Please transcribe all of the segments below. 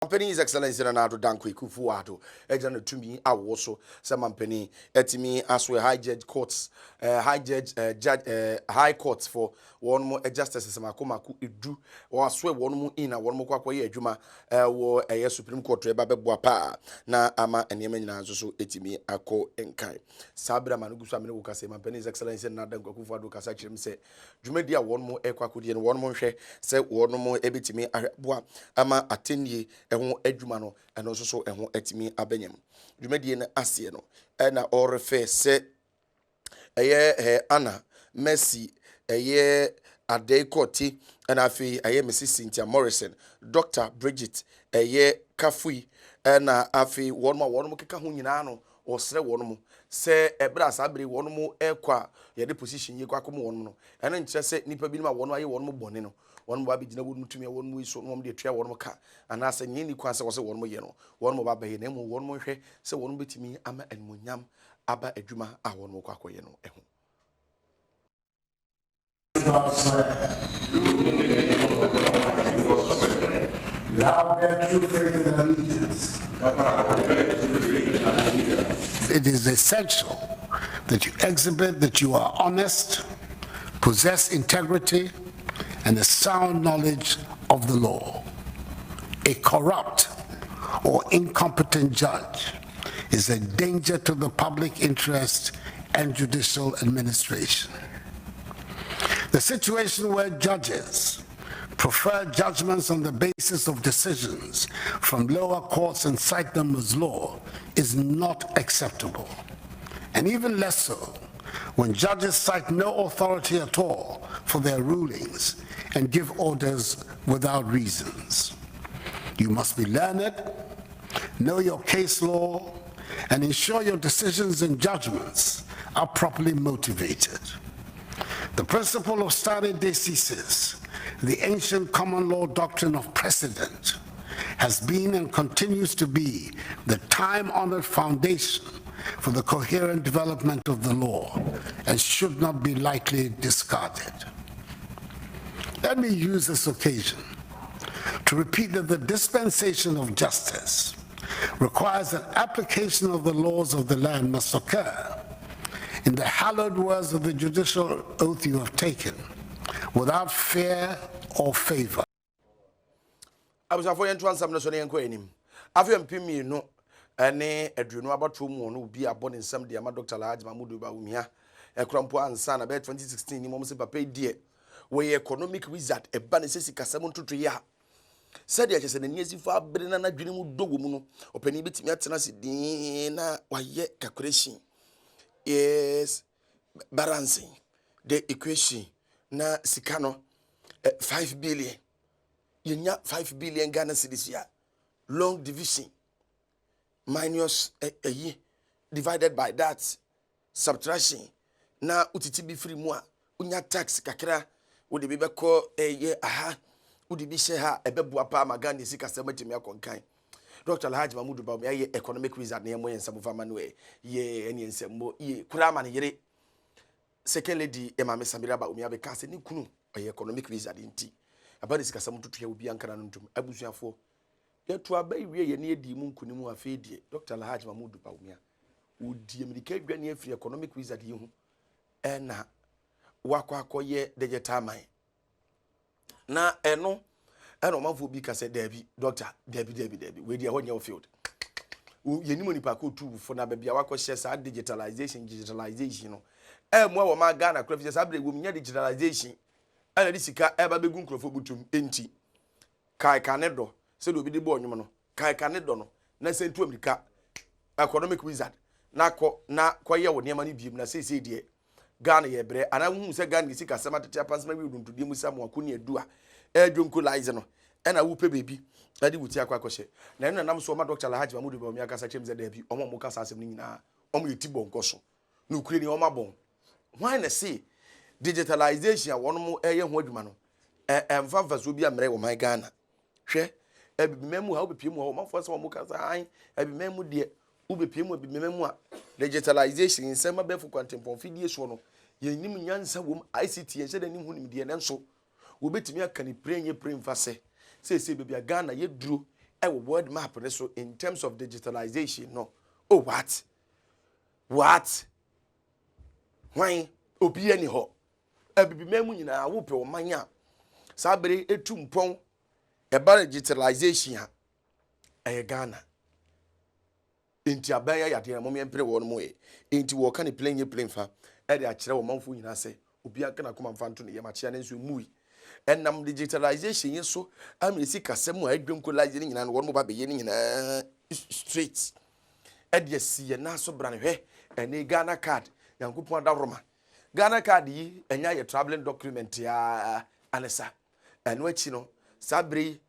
Company His Excellency Ronaldo Kweku Fuado, Ejana to me, I also some company etimi as we high judge courts, high courts for one more justice Makomaku Idu, or swear one more in a one more quaquay Juma, or a Supreme Court Rebaba na ama and Yemen so etimi ako enkai. Sabra Manugusa say Company His Excellency Ronaldo Kweku Fuado Casachim say, Jumedia one more Equakudi and one more share, say one more ebitimi ama attend ehon adwuma no eno so ehon atimi abenyam dwumadie na asie no na orefe se ana Messi Adeikoti na afi Mrs Cynthia Morrison Dr Bridget Kafui na afi wonmo keka ho nyina no osre wonmo se ebra sabere wonmo ekwa yede position yi kwa kom wonmo no eno nkyere se nipa bi ma wonmo aye wonmo bone no one baby dina would to me one way so one day try one more car and I say any quasi was one more yeno one more baby name one more share so one bit me ama and munyam aba eduma a one more quaco yeno It is essential that you exhibit that you are honest, possess integrity, and a sound knowledge of the law. A corrupt or incompetent judge is a danger to the public interest and judicial administration. The situation where judges prefer judgments on the basis of decisions from lower courts and cite them as law is not acceptable, and even less so when judges cite no authority at all for their rulings and give orders without reasons. You must be learned, know your case law, and ensure your decisions and judgments are properly motivated. The principle of stare decisis, the ancient common law doctrine of precedent, has been and continues to be the time-honored foundation for the coherent development of the law and should not be lightly discarded. Let me use this occasion to repeat that the dispensation of justice requires an application of the laws of the land must occur in the hallowed words of the judicial oath you have taken, without fear or favor. I was avoiding to answer National Quenim. Have you impimi no ene edruno abato mu no bi abon nsam de ama Dr. Alhaji Mahmoud Bawumia ekrampo ansa na be 2016 ni mom se papa die we economic wizard eba ne sesi kasam ntoto ya said ya chese na niezi fa abere na nadwene mu dogo mu no opani bitimi atena se din na waye calculation is balancing the equation na sikano 5 billion yenya 5 billion Ghana cedis ya long division minus a year divided by that subtraction na utiti bi free mu a unya tax kakra wo de be ko aha wo de bi she ha ebeboa pa magana sika sematimi akonkan Dr. Alhaji Mahmoud Bawumia ye economic wizard na yemo ensam fa manuel ye eni ensam ye kura ma ne yere second lady Emma Samira Bawumia be ka se ni kunu ye economic wizard nti abadi sika sam tutu ya obi ankara no ntum abusuafo yetu abai wie ye ne edi mu nkunimu afedie Dr. Alhaji Mahmoud Bawumia odi America adwane afiri economic wizard yi hu na wakwa ye digital man na eno manfo bi ka se David doctor David we dia ho nya field ye ni monipa ko tu fo na ba bia wakwa share sa digitalization no mo wa ma Ghana kra fi sa bre wo nya digitalization ana di sika ba begu nkrofo butum enti kai kanedo se do bi de bo onwom no kai kanedo no na sentu America economic wizard na koye wo ne ma no biem na sei die Ghana ye bre ana hu se Ghana sika sama tete apansema wi duntu die musa mo akoni adua edwonkolize no ena wo pe bebi ade wuti akwakoshe na eno nam so ma Dr. Alhaji Mahmoud Bawumia kasa chem ze da bi omo mo kasa asem ni nyina omo yeti bonko so na ukure ni omo bon why na say digitalization wono eye ho adwuma no emfa so bi amre wo man Ghana hwe ebimemu ha obepiem ho manfo se wo kasa an ebimemu de obepiem ebimemu a digitalization nsema be fu kwantempon fidie so no ye nim nyansa wom ICT ye hye da nim hu nim de nenso wobetimi aka ni prenye premfa se bebia Ghana ye duro word map so in terms of digitalization no. Oh what? Why obi ani ho abibi memu nyina wo pe o manya sabere etumpon eba digitalization a Ghana enti abaya yade na momiempre wo no mo enti wo ka ne plane fa e de akire wo manfo nyina se obi aka na koma mfa nto ne yemachia ne nso mui enam digitalization yeso amesi kasem a adwemkolize ne nyina no wo mo ba beye ne nyina straight e de sie na so bra ne hwe ene Ghana card yankopon da roma Ghana card yi enya ye traveling document ya anesa eno achi no sabri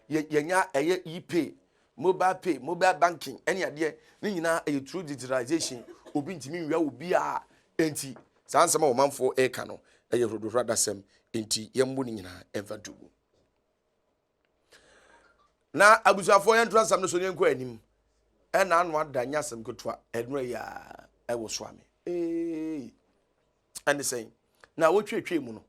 yenya eye e-pay mobile banking ene ade ne nyina eye through digitalization obi ntimi nwia obi a enti sansema wo manfo eka no eye rodorada sem enti yembu ne nyina evadu na abusafo ye ntra sam no so ne nko anim ena anu adanya sem kotwa eno ya ewo so ame and saying na wotwetwe mu no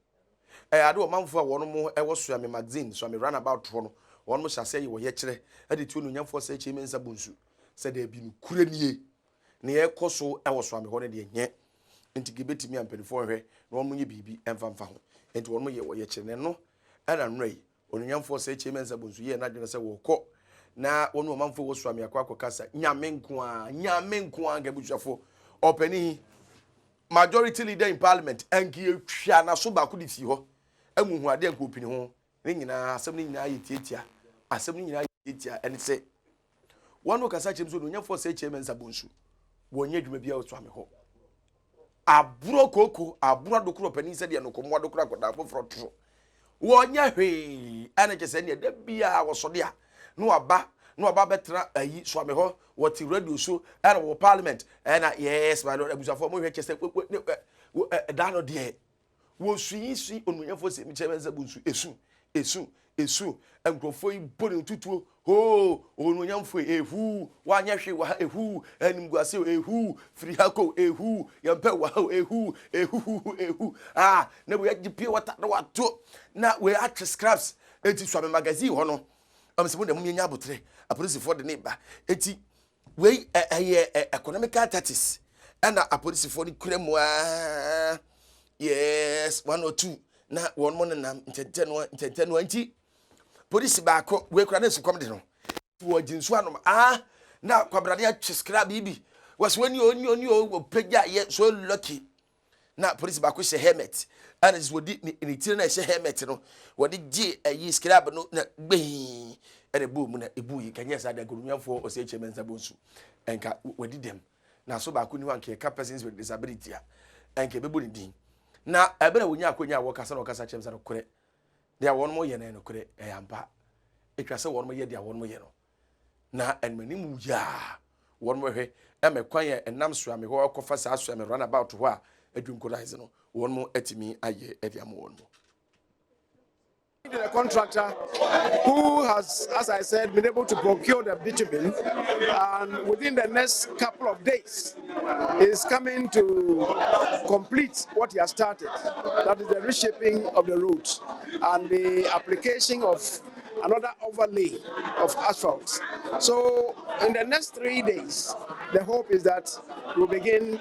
ade o manfo a wono mo ewo so ame magazine so ame run about ho no wono mo hyase ye wo ye kire ade tu no nyamfo sa eche mensa bonsu se da bi no kure nie ne ye koso ewo so ame ho ne de nye enti gebetimi ampanifo hwe na wono nye bibi emfamfa ho enti wono mo ye wo ye kire ne no ana nrai ono nyamfo sa eche mensa bonsu ye na dwene se wo kọ na wono o manfo wo so ame Acquah kasa nyame nko a gabuchafo opani majority leader in parliament enki etwa na so ba ko di fi ho amuhu ade enko opini ho ne nyina asem ne nyina yetietia asem ne nyina yetietia ene se wono kasa chem so no nyafo se chairman sabonsu wonye dwuma bia oto ame ho aburo koko aburo dokoro pani se de no komo dokoro akoda foforo tro wonye hwe ene che se ne da bia wo so de a no aba betra ayi so ame ho what radio so and wo parliament and yes my lord abusafo mo hwe chese da no de wo suyi onunyafo se mi chebe zabunsu esu enkrofo yi boni tutuo ho onunyamfo ehu wanya hwe wa ehu animguase ehu free hako ehu yampe wa ehu na we agipie wata na wato na we at scraps eti so magazine ho no amse mo dem nyanya abotre apolice for the neighbor eti we economic attacks and a police for the kremu yes 1 or 2 na one month na ntenteno anti police back we kura na su kom de no wo jinsu anom na kwabrade atweskra bibi was when you pagya ye so lucky na police back she helmet and is wodi ni tire na she helmet no wodi gi ayi scribe no na gbe ere bo mu na ebu yi kanya sa da gurunwafo o se chairman sabonsu enka wodi dem na so ba ko ni wanke ka persons with disability a enka bebu ni din na ebere wonya akonya wo kasa na kasa chairman sa no kore dia won mo ye na no kore yampa etwa se won mo ye dia won mo ye no na enmani mu ya won mo hwe emekwan ye enam so ame ho akofa sa so ame run about ho a adwunkolize no won mo atimi aye edia mo won mo. The contractor who has, as I said, been able to procure the bitumen and within the next couple of days is coming to complete what he has started. That is the reshaping of the roads and the application of another overlay of asphalt. So in the next 3 days, the hope is that we'll begin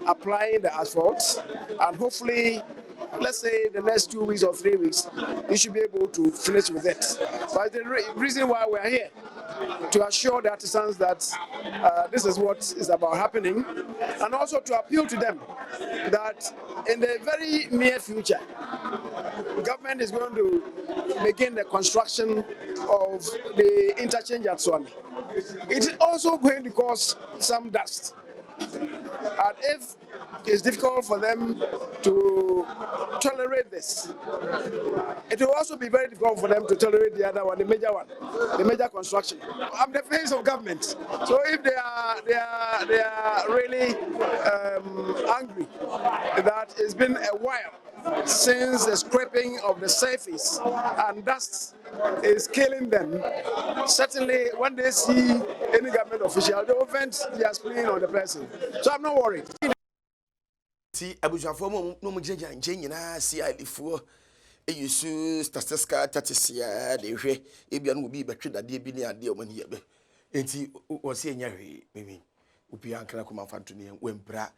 applying the asphalt and hopefully, let's say the next 2 weeks or 3 weeks, we should be able to finish with it. But the reason why we are here, to assure the artisans that this is what is about happening, and also to appeal to them that in the very near future, the government is going to begin the construction of the interchange at Swami. It is also going to cause some dust. And if it's difficult for them to tolerate this, it will also be very difficult for them to tolerate the other one, the major construction. I'm the face of government, so if they are really angry that it's been a while since the scraping of the surface and dust is killing them, certainly when they see any government official, they will vent their spleen on the person. So I'm not worried. See, abusafo mo no mo jeja nche nyina si alifuo yusu statistical tatisia de hwe ebia no obi betwe dade bi ne ade o mani yebe enti o se nya hwe mimi obi ankra ko manfanto ne wempra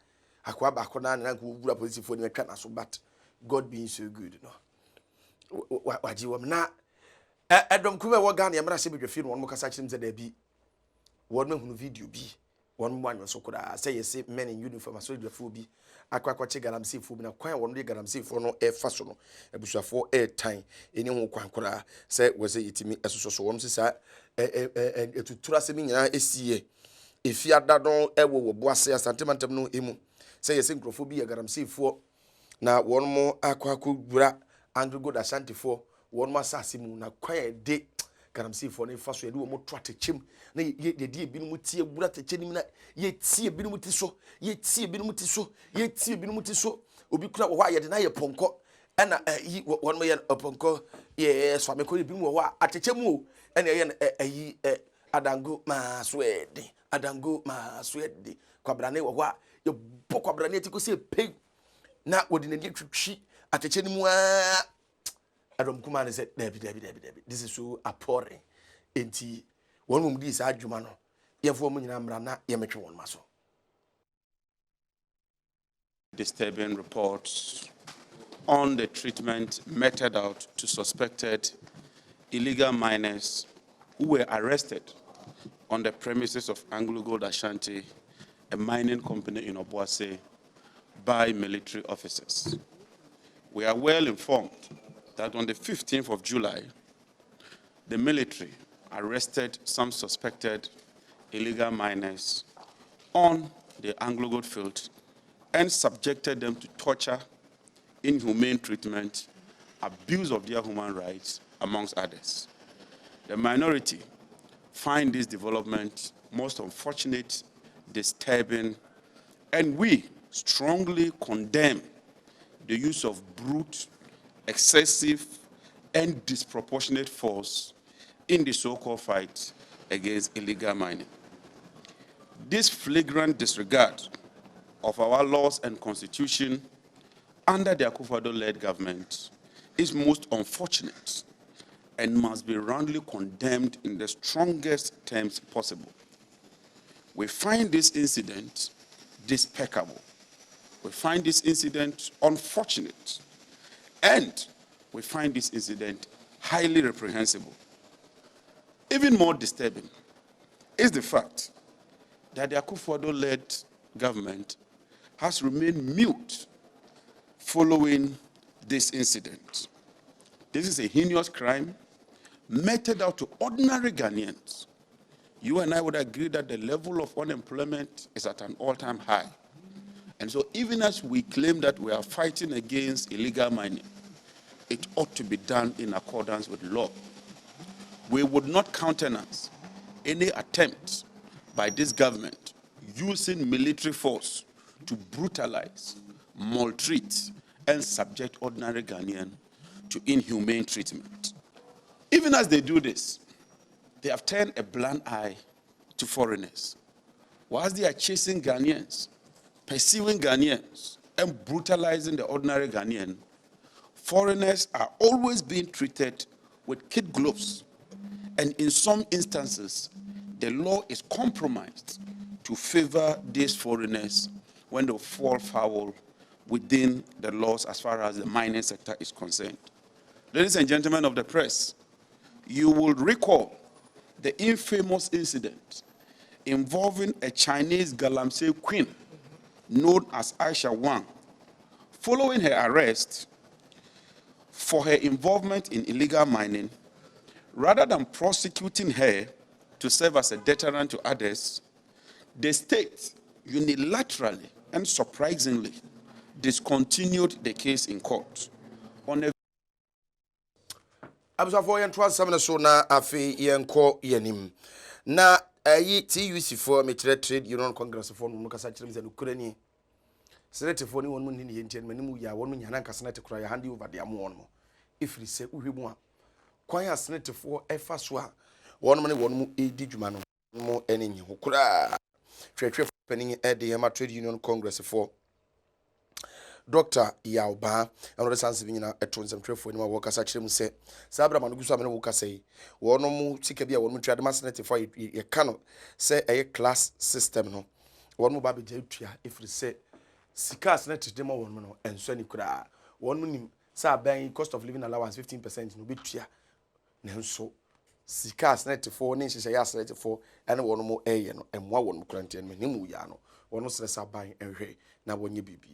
Acquah ba ko na na ko wura police fo ne metwa na so, but God being so good no waji wom na edom kuma wo Ghana yamra se bedwafi no won mo kasa kyerem ze da bi won mahunu video bi won mo anyo so koda say yes men in uniform so bedwafi bi Acquah che galamsey fo bi na kwan won de galamsey fo no e fa so no ebusuafo e tan eni ho kwan koda say we say yitimi esoso so won se sa etutura se mi nyina esie efiada don ewo wo boase asantemantam no emu say yes nkrofo bi ya galamsey fo na won mo Acquah gura Anglo Ashanti fo won ma sase mu na kwan de galamsey fo ne fa so ye de wo mo to atechem na ye de bi no mu tie bura techenim na ye tie bi no mu ti so ye tie bi no mu ti so ye tie bi no mu ti so obi kura wo ha ye de na ye ponko na yi won mo ye ponko ye so me ko bi mu wo atechem o na ye adango ma so ede adango ma so ede kwabrane wo ho ye bo kwabrane ti ko se pe na wodi ne de twitwi atechem mu a Adam Kumane said, Debbie. This is so appalling. Enti, one woman is Adjumano. Ye for me, Namrana, Yemetro one muscle. Disturbing reports on the treatment meted out to suspected illegal miners who were arrested on the premises of Anglo Ashanti, a mining company in Obuasi, by military officers. We are well informed that on the 15th of July, the military arrested some suspected illegal miners on the Anglo field and subjected them to torture, inhumane treatment, abuse of their human rights, amongst others. The minority find this development most unfortunate, disturbing, and we strongly condemn the use of brute, excessive, and disproportionate force in the so-called fight against illegal mining. This flagrant disregard of our laws and constitution under the Akufo-Addo-led government is most unfortunate and must be roundly condemned in the strongest terms possible. We find this incident despicable. We find this incident unfortunate. And we find this incident highly reprehensible. Even more disturbing is the fact that the Akufo-Addo-led government has remained mute following this incident. This is a heinous crime meted out to ordinary Ghanaians. You and I would agree that the level of unemployment is at an all-time high. And so even as we claim that we are fighting against illegal mining, it ought to be done in accordance with law. We would not countenance any attempt by this government using military force to brutalize, maltreat, and subject ordinary Ghanaians to inhumane treatment. Even as they do this, they have turned a blind eye to foreigners. Whilst they are chasing Ghanaians, pursuing Ghanaians, and brutalizing the ordinary Ghanaian, foreigners are always being treated with kid gloves. And in some instances, the law is compromised to favor these foreigners when they fall foul within the laws as far as the mining sector is concerned. Ladies and gentlemen of the press, you will recall the infamous incident involving a Chinese galamsey queen known as Aisha Wang. Following her arrest for her involvement in illegal mining, rather than prosecuting her to serve as a deterrent to others, the state unilaterally and surprisingly discontinued the case in court. On a Abusafo yentwa nsam so na afi yenko yenim na ayi TUC for metre trade union congress for no kasa kyerem se no kurani senate for ni won mun ni yentien manimu ya won nyana nka senate kura ya hand over the am won mo ifiri se uhwemu a kwan ya senate for efa so a won mu edi dwuma no mo enenyi ho kura twetwe panin e de yema trade union congress for Dr. Yauba, and other sons of Etons and Trefo, and my workers actually say, Sabra Manusa and Woka say, one no more Chicabia, one try the masonity for you cannot say a class system. No, one more baby Jatria, if you say, Sikas net to demo one and Sonny Kura, one minimum, sir, buying cost of living allowance 15% no bit chia. Nenso, Sikas net to 4 inches a yas net for, and one more a and one quarantine, Nimu Yano, one was less buying and hay, now when you be.